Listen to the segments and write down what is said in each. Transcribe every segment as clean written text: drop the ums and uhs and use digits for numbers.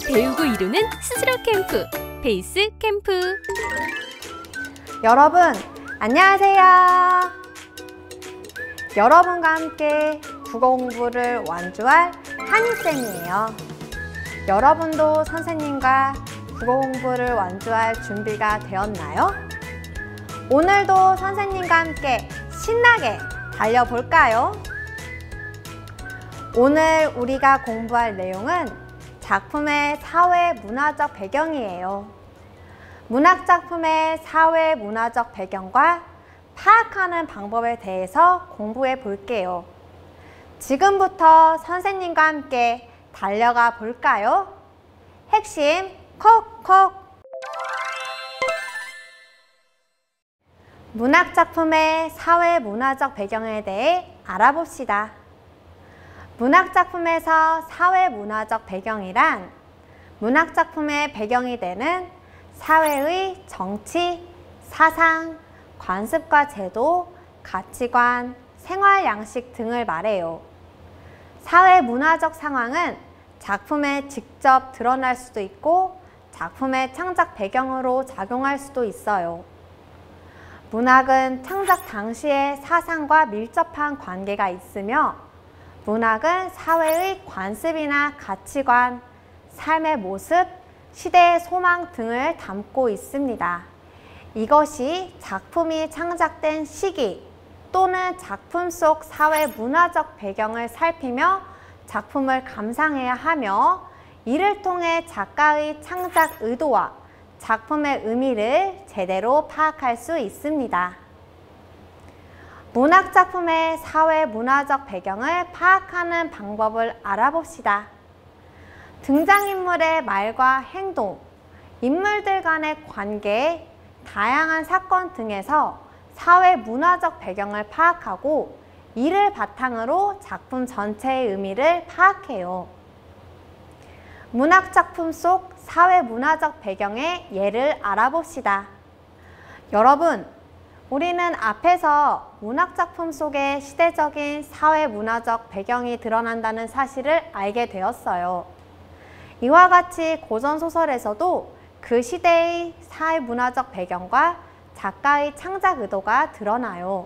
배우고 이루는 스스로 캠프, 베이스 캠프. 여러분, 안녕하세요. 여러분과 함께 국어 공부를 완주할 한희쌤이에요. 여러분도 선생님과 국어 공부를 완주할 준비가 되었나요? 오늘도 선생님과 함께 신나게 달려볼까요? 오늘 우리가 공부할 내용은 작품의 사회 문화적 배경이에요. 문학작품의 사회 문화적 배경과 파악하는 방법에 대해서 공부해 볼게요. 지금부터 선생님과 함께 달려가 볼까요? 핵심 콕콕! 문학작품의 사회 문화적 배경에 대해 알아봅시다. 문학작품에서 사회 문화적 배경이란 문학작품의 배경이 되는 사회의 정치, 사상, 관습과 제도, 가치관, 생활 양식 등을 말해요. 사회 문화적 상황은 작품에 직접 드러날 수도 있고 작품의 창작 배경으로 작용할 수도 있어요. 문학은 창작 당시의 사상과 밀접한 관계가 있으며 문학은 사회의 관습이나 가치관, 삶의 모습, 시대의 소망 등을 담고 있습니다. 이것이 작품이 창작된 시기 또는 작품 속 사회 문화적 배경을 살피며 작품을 감상해야 하며 이를 통해 작가의 창작 의도와 작품의 의미를 제대로 파악할 수 있습니다. 문학작품의 사회 문화적 배경을 파악하는 방법을 알아봅시다. 등장인물의 말과 행동, 인물들 간의 관계, 다양한 사건 등에서 사회 문화적 배경을 파악하고 이를 바탕으로 작품 전체의 의미를 파악해요. 문학작품 속 사회 문화적 배경의 예를 알아봅시다. 여러분, 우리는 앞에서 문학작품 속에 시대적인 사회 문화적 배경이 드러난다는 사실을 알게 되었어요. 이와 같이 고전소설에서도 그 시대의 사회 문화적 배경과 작가의 창작 의도가 드러나요.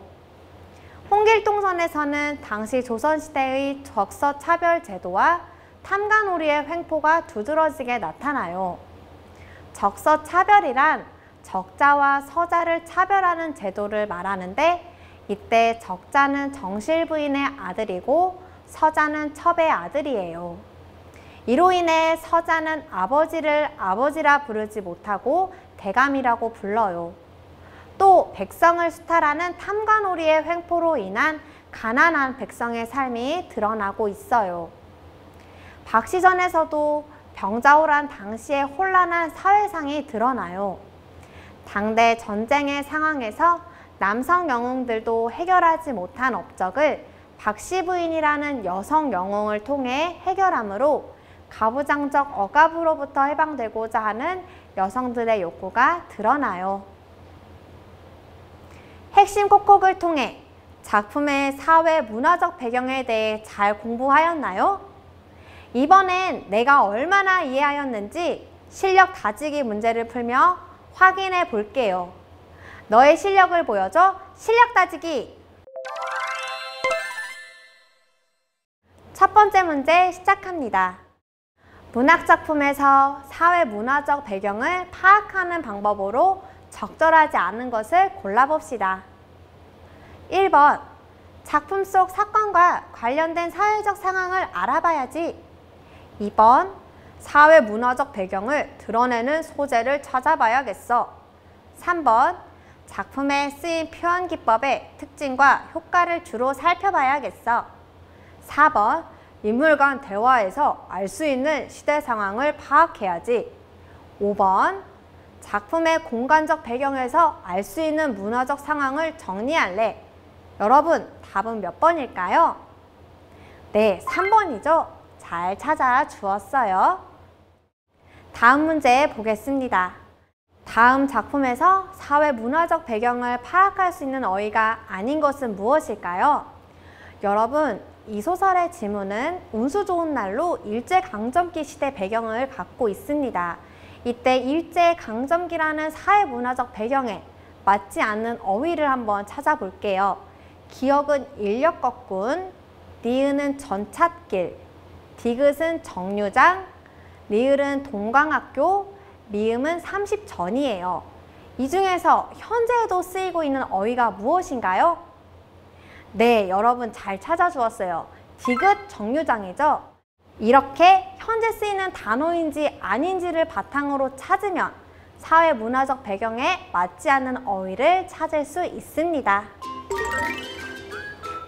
홍길동선에서는 당시 조선시대의 적서차별 제도와 탐관오리의 횡포가 두드러지게 나타나요. 적서차별이란 적자와 서자를 차별하는 제도를 말하는데 이때 적자는 정실부인의 아들이고 서자는 첩의 아들이에요. 이로 인해 서자는 아버지를 아버지라 부르지 못하고 대감이라고 불러요. 또 백성을 수탈하는 탐관오리의 횡포로 인한 가난한 백성의 삶이 드러나고 있어요. 박시전에서도 병자호란 당시의 혼란한 사회상이 드러나요. 당대 전쟁의 상황에서 남성 영웅들도 해결하지 못한 업적을 박씨 부인이라는 여성 영웅을 통해 해결하므로 가부장적 억압으로부터 해방되고자 하는 여성들의 욕구가 드러나요. 핵심 콕콕을 통해 작품의 사회 문화적 배경에 대해 잘 공부하였나요? 이번엔 내가 얼마나 이해하였는지 실력 다지기 문제를 풀며 확인해 볼게요. 너의 실력을 보여줘. 실력 다지기! 첫 번째 문제 시작합니다. 문학작품에서 사회 문화적 배경을 파악하는 방법으로 적절하지 않은 것을 골라봅시다. 1번, 작품 속 사건과 관련된 사회적 상황을 알아봐야지. 2번, 사회 문화적 배경을 드러내는 소재를 찾아봐야겠어. 3번, 작품에 쓰인 표현 기법의 특징과 효과를 주로 살펴봐야겠어. 4번, 인물 간 대화에서 알 수 있는 시대 상황을 파악해야지. 5번, 작품의 공간적 배경에서 알 수 있는 문화적 상황을 정리할래. 여러분, 답은 몇 번일까요? 네, 3번이죠. 잘 찾아 주었어요. 다음 문제 보겠습니다. 다음 작품에서 사회 문화적 배경을 파악할 수 있는 어휘가 아닌 것은 무엇일까요? 여러분, 이 소설의 지문은 운수 좋은 날로 일제강점기 시대 배경을 갖고 있습니다. 이때 일제강점기라는 사회문화적 배경에 맞지 않는 어휘를 한번 찾아볼게요. 기억은 인력거꾼, 니은은 전찻길, 디귿은 정류장, 리을은 동광학교, 미음은 30전이에요. 이 중에서 현재에도 쓰이고 있는 어휘가 무엇인가요? 네, 여러분 잘 찾아주었어요. 디귿 정류장이죠. 이렇게 현재 쓰이는 단어인지 아닌지를 바탕으로 찾으면 사회문화적 배경에 맞지 않는 어휘를 찾을 수 있습니다.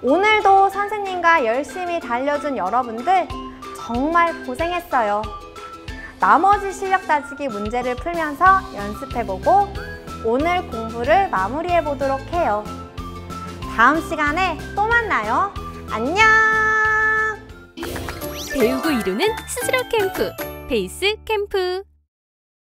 오늘도 선생님과 열심히 달려준 여러분들 정말 고생했어요. 나머지 실력 따지기 문제를 풀면서 연습해보고 오늘 공부를 마무리해 보도록 해요. 다음 시간에 또 만나요. 안녕! 배우고 이루는 스스로 캠프, 베이스 캠프.